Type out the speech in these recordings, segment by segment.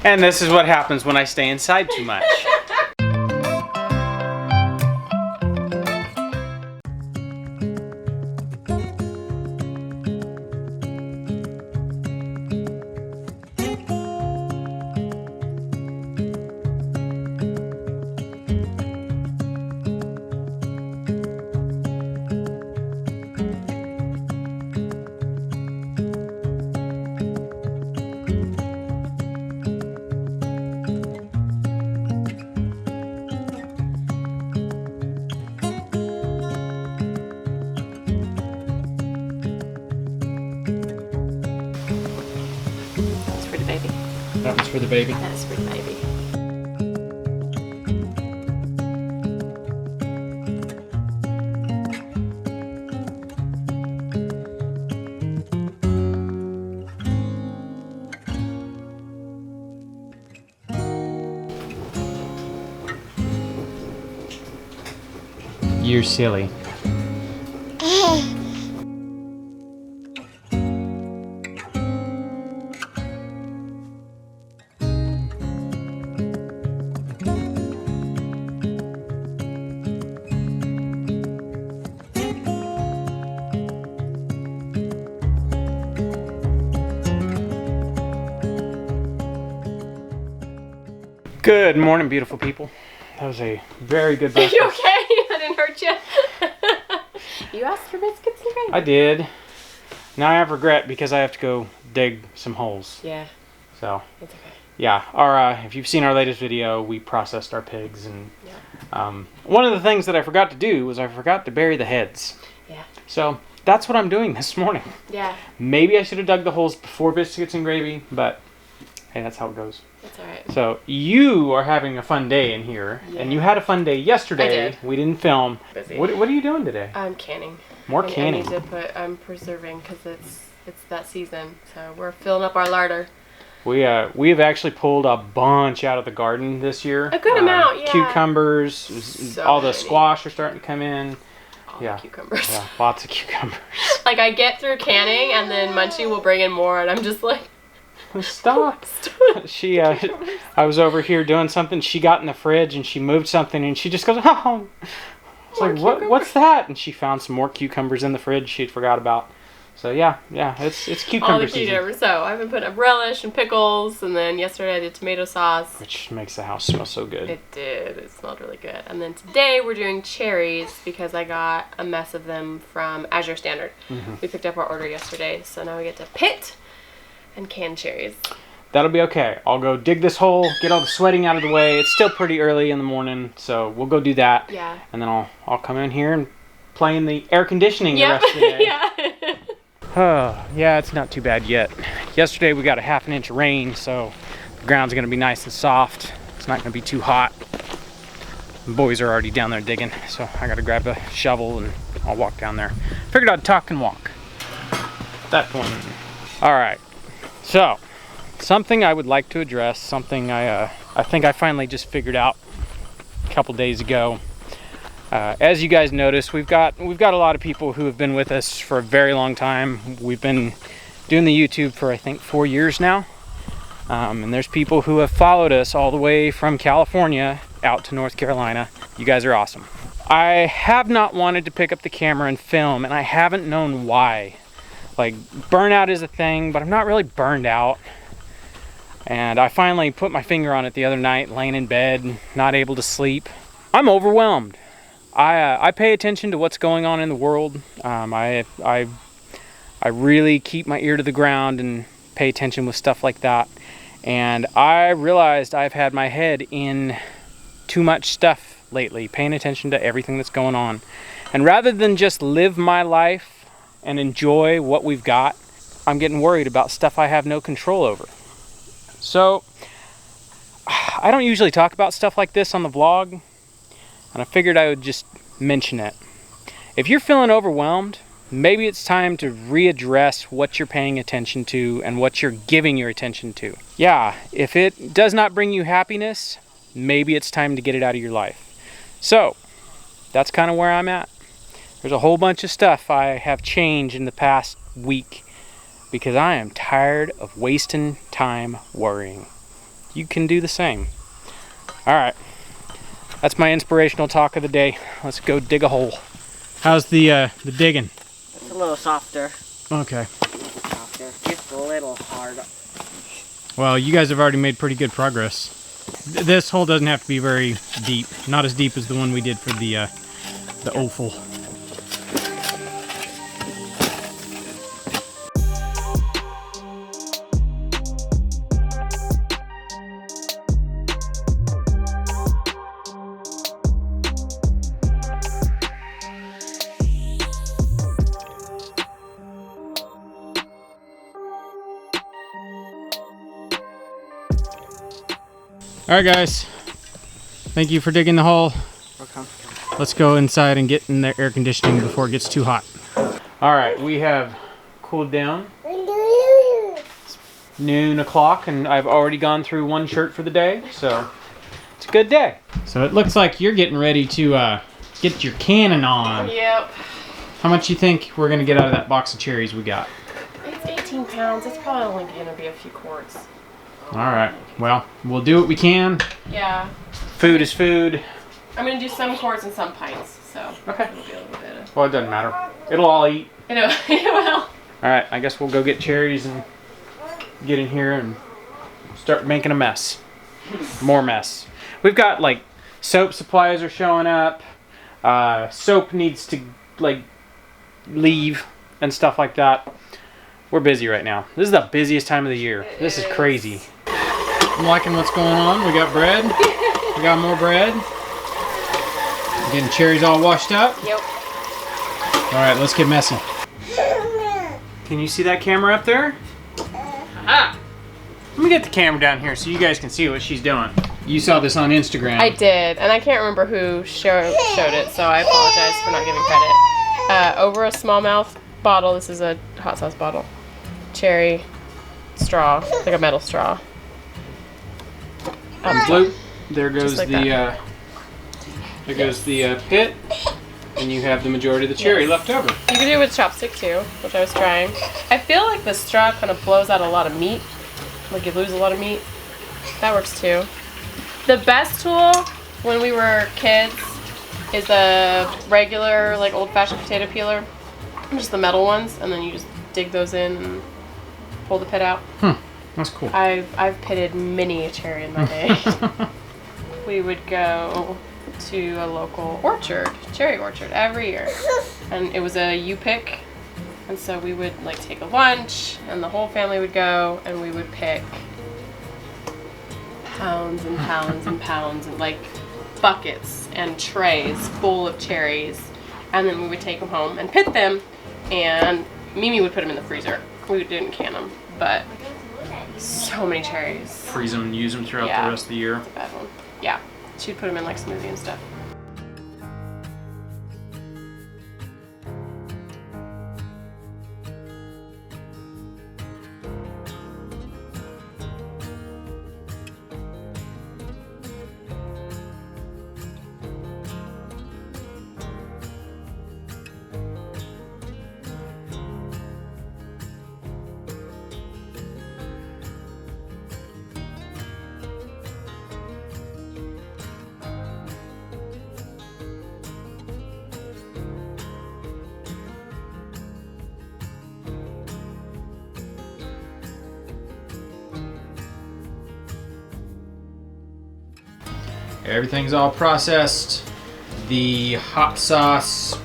And this is what happens when I stay inside too much. That was for the baby. That was for the baby. You're silly. Good morning, beautiful people. That was a very good breakfast. Are you okay? I didn't hurt you. You asked for biscuits and gravy. I did. Now I have regret because I have to go dig some holes. Yeah. So. It's okay. Yeah. If you've seen our latest video, we processed our pigs, and one of the things that I forgot to do was I forgot to bury the heads. Yeah. So that's what I'm doing this morning. Yeah. Maybe I should have dug the holes before biscuits and gravy, but hey, that's how it goes. That's all right. So you are having a fun day in here, and you had a fun day yesterday. I did. We didn't film. Busy. What are you doing today? I'm canning. More canning. I'm preserving because it's that season. So we're filling up our larder. We have actually pulled a bunch out of the garden this year. A good amount, yeah. Cucumbers, So all the many. squash are starting to come in. All the cucumbers. Yeah, lots of cucumbers. Like I get through canning and then Munchie will bring in more and I'm just like, Stop. I was over here doing something. She got in the fridge and she moved something and she just goes, oh. It's like, what's that? And she found some more cucumbers in the fridge she'd forgot about. So yeah, it's cucumber all the season. cucumbers. So I've been putting up relish and pickles, and then yesterday I did tomato sauce. Which makes the house smell so good. It did. It smelled really good. And then today we're doing cherries because I got a mess of them from Azure Standard. Mm-hmm. We picked up our order yesterday, so now we get to pit and can cherries. That'll be okay. I'll go dig this hole, get all the sweating out of the way. It's still pretty early in the morning, so we'll go do that. Yeah. And then I'll come in here and play in the air conditioning the rest of the day. Yeah. Oh, yeah, it's not too bad yet. Yesterday we got a ½ inch of rain, so the ground's gonna be nice and soft. It's not gonna be too hot. The boys are already down there digging, so I gotta grab a shovel and I'll walk down there. Figured I'd talk and walk. That one. All right, so something I would like to address, something I think I finally just figured out a couple days ago. As you guys notice, we've got a lot of people who have been with us for a very long time. We've been doing the YouTube for I think 4 years now, and there's people who have followed us all the way from California out to North Carolina. You guys are awesome. I have not wanted to pick up the camera and film, and I haven't known why. Like, burnout is a thing, but I'm not really burned out. And I finally put my finger on it the other night, laying in bed, not able to sleep. I'm overwhelmed. I pay attention to what's going on in the world. I really keep my ear to the ground and pay attention with stuff like that. And I realized I've had my head in too much stuff lately, paying attention to everything that's going on. And rather than just live my life and enjoy what we've got, I'm getting worried about stuff I have no control over. So I don't usually talk about stuff like this on the vlog, and I figured I would just mention it. If you're feeling overwhelmed, maybe it's time to readdress what you're paying attention to and what you're giving your attention to. Yeah, if it does not bring you happiness, maybe it's time to get it out of your life. So that's kind of where I'm at. There's a whole bunch of stuff I have changed in the past week because I am tired of wasting time worrying. you can do the same. All right, that's my inspirational talk of the day. Let's go dig a hole. How's the digging? It's a little softer. Okay. Softer. Just a little hard. Well, you guys have already made pretty good progress. This hole doesn't have to be very deep. Not as deep as the one we did for the offal. All right, guys. Thank you for digging the hole. Okay. Let's go inside and get in the air conditioning before it gets too hot. All right, we have cooled down. It's noon o'clock, and I've already gone through one shirt for the day, so it's a good day. So it looks like you're getting ready to get your cannon on. Yep. How much you think we're gonna get out of that box of cherries we got? It's 18 pounds. It's probably only going to be a few quarts. All right. Well, we'll do what we can. Yeah. Food is food. I'm going to do some quarts and some pints, so Okay. it'll be a little bit of... Well, it doesn't matter. It'll all eat. You know, it will. All right. I guess we'll go get cherries and get in here and start making a mess. More mess. We've got like soap supplies are showing up. Soap needs to like leave and stuff like that. We're busy right now. This is the busiest time of the year. This is crazy. I'm liking what's going on. We got bread. We got more bread. Getting cherries all washed up. Yep. All right, let's get messy. Can you see that camera up there? Ah. Let me get the camera down here so you guys can see what she's doing. You saw this on Instagram. I did, and I can't remember who showed it, so I apologize for not giving credit. Over a smallmouth bottle, this is a hot sauce bottle, cherry straw, like a metal straw. Bloop. There goes like there goes the pit, and you have the majority of the cherry left over. You can do it with chopstick too, which I was trying. I feel like the straw kind of blows out a lot of meat, like you lose a lot of meat. That works too. The best tool when we were kids is a regular, like old-fashioned potato peeler, just the metal ones, and then you just dig those in and pull the pit out. That's cool. I've pitted many a cherry in my day. We would go to a local orchard, cherry orchard, every year, and it was a U-pick, and so we would like take a lunch, and the whole family would go, and we would pick pounds and pounds and pounds, and like buckets and trays full of cherries, and then we would take them home and pit them, and Mimi would put them in the freezer. We didn't can them, but so many cherries. Freeze them and use them throughout the rest of the year. That's a bad one. Yeah, she'd put them in like smoothie and stuff. Everything's all processed. The hot sauce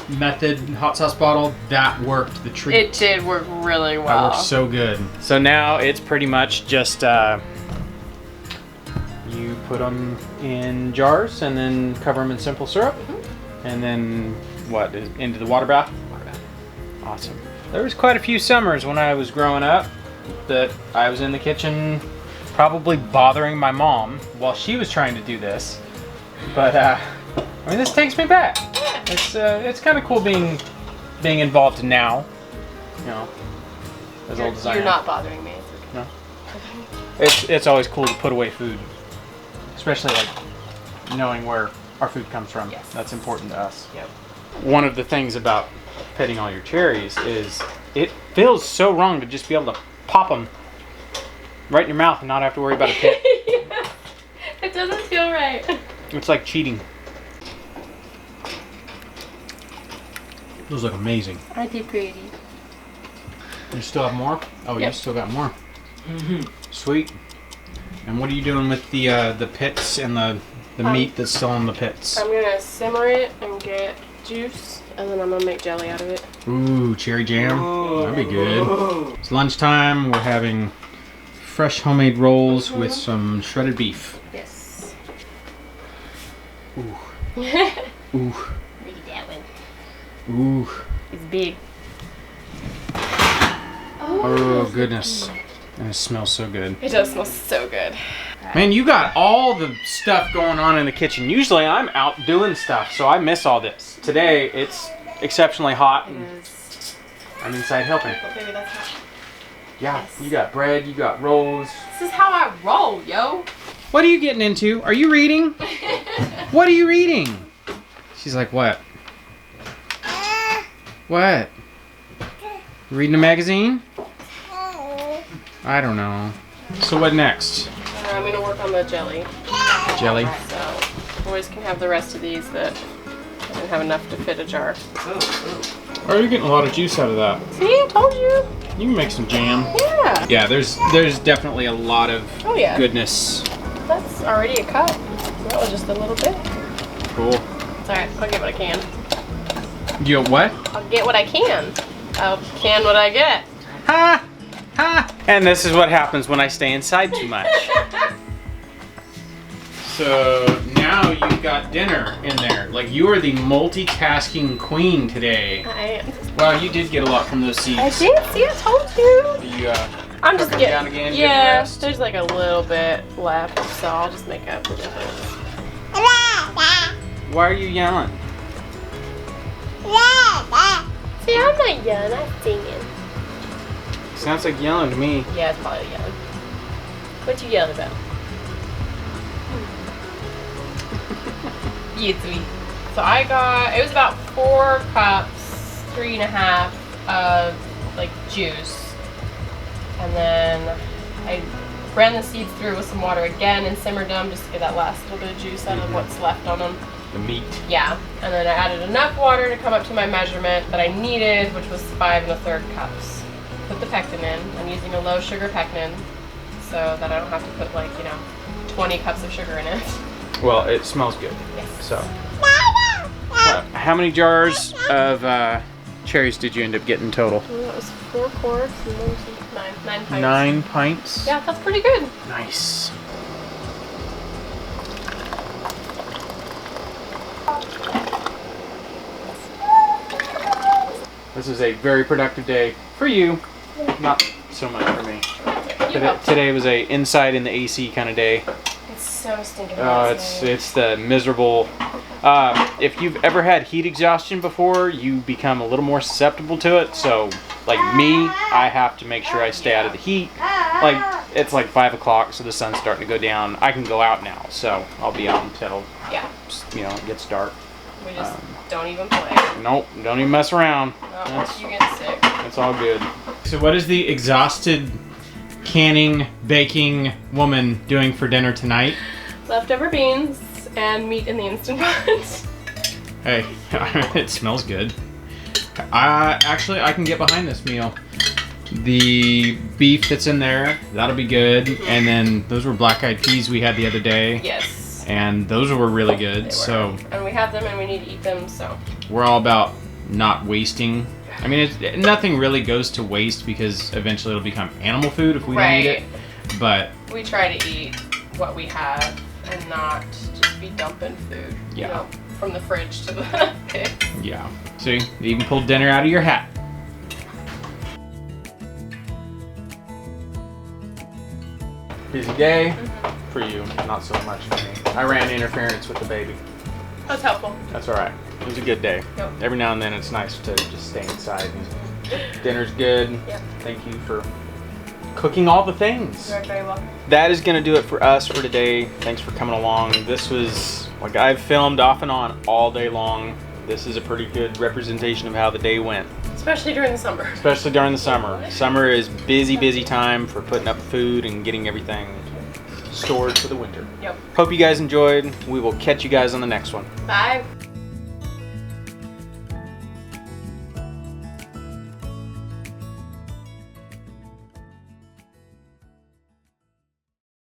method, hot sauce bottle, that worked the treat. It did work really well. That worked so good. So now it's pretty much just you put them in jars and then cover them in simple syrup, and then what, into the water bath? Water bath. Awesome. There was quite a few summers when I was growing up that I was in the kitchen probably bothering my mom while she was trying to do this. But I mean, this takes me back. It's kind of cool being involved now. You know, as old as I am. You're not bothering me. It's okay. No. It's always cool to put away food, especially like knowing where our food comes from. Yes. That's important to us. Yep. One of the things about pitting all your cherries is it feels so wrong to just be able to pop them right in your mouth and not have to worry about a pit. Yeah. It doesn't feel right. It's like cheating. Those look amazing. Aren't they pretty? You still have more? Oh, Yep. You still got more. Sweet. And what are you doing with the pits and the meat that's still in the pits? I'm gonna simmer it and get juice, and then I'm gonna make jelly out of it. Ooh, cherry jam. That'd be good. It's lunchtime. We're having fresh homemade rolls with some shredded beef. Yes. Ooh. Ooh. Look at that one. Ooh. It's big. Oh, goodness. And it smells so good. It does smell so good. Man, you got all the stuff going on in the kitchen. Usually I'm out doing stuff, so I miss all this. Today, it's exceptionally hot, and I'm inside helping. Oh, baby, that's hot. Yeah, Yes. you got bread, you got rolls. This is how I roll, yo. What are you getting into? Are you reading? What are you reading? She's like, what? What? Reading a magazine? I don't know. So what next? I'm gonna work on the jelly. Jelly? So, boys can have the rest of these, but I didn't have enough to fit a jar. Oh, you're getting a lot of juice out of that. See, I told you. You can make some jam. Yeah. Yeah, there's definitely a lot of Oh, yeah. goodness. That's already a cup. That was just a little bit. Cool. It's alright, I'll get what I can. You know what? I'll get what I can. I'll can what I get. Ha! Ha! And this is what happens when I stay inside too much. So now you've got dinner in there. Like, you are the multitasking queen today. I am. Wow, you did get a lot from those seeds. I did, see, I told you. You, I'm just tuck them getting, down again, getting yeah, rest? there's like a little bit left, so I'll just make up the difference. Why are you yelling? See, I'm not yelling, I'm singing. Sounds like yelling to me. Yeah, it's probably yelling. What you yelling about? You sweet. So I got, it was about 4 cups, 3.5 of like juice. And then I ran the seeds through with some water again and simmered them just to get that last little bit of juice out of what's left on them. The meat. Yeah, and then I added enough water to come up to my measurement that I needed, which was 5 1/3 cups. Put the pectin in. I'm using a low sugar pectin so that I don't have to put 20 cups of sugar in it. Well, it smells good. Yes. So. How many jars of cherries did you end up getting total? Well, that was 4 quarts and 1, 2, 9 pints. 9 pints? Yeah, that's pretty good. Nice. This is a very productive day for you, not so much for me. Today was a inside in the AC kind of day. It's so stinking hot. It's the miserable. If you've ever had heat exhaustion before, you become a little more susceptible to it. So, like me, I have to make sure I stay out of the heat. Like, it's like 5 o'clock, so the sun's starting to go down. I can go out now, so I'll be out until it gets dark. We just don't even play. Nope, don't even mess around. Oh, you get sick. That's all good. So what is the exhausted canning, baking woman doing for dinner tonight? Leftover beans and meat in the Instant Pot. Hey, it smells good. Actually, I can get behind this meal. The beef that's in there, that'll be good. And then those were black-eyed peas we had the other day. Yes. And those were really good. They were. So and we have them and we need to eat them, so. we're all about not wasting. I mean, nothing really goes to waste because eventually it'll become animal food if we don't eat it. But we try to eat what we have and not just be dumping food. Yeah. You know, from the fridge to the pig. yeah. See, you even pulled dinner out of your hat. Busy day for you, not so much for me. I ran interference with the baby. That's helpful. That's all right. It was a good day. Yep. Every now and then it's nice to just stay inside. And dinner's good. Yep. Thank you for cooking all the things. You're very welcome. That is going to do it for us for today. Thanks for coming along. This was, like, I've filmed off and on all day long. This is a pretty good representation of how the day went. That's Especially during the summer. Especially during the summer. Summer is busy time for putting up food and getting everything stored for the winter. Yep. Hope you guys enjoyed. We will catch you guys on the next one. Bye.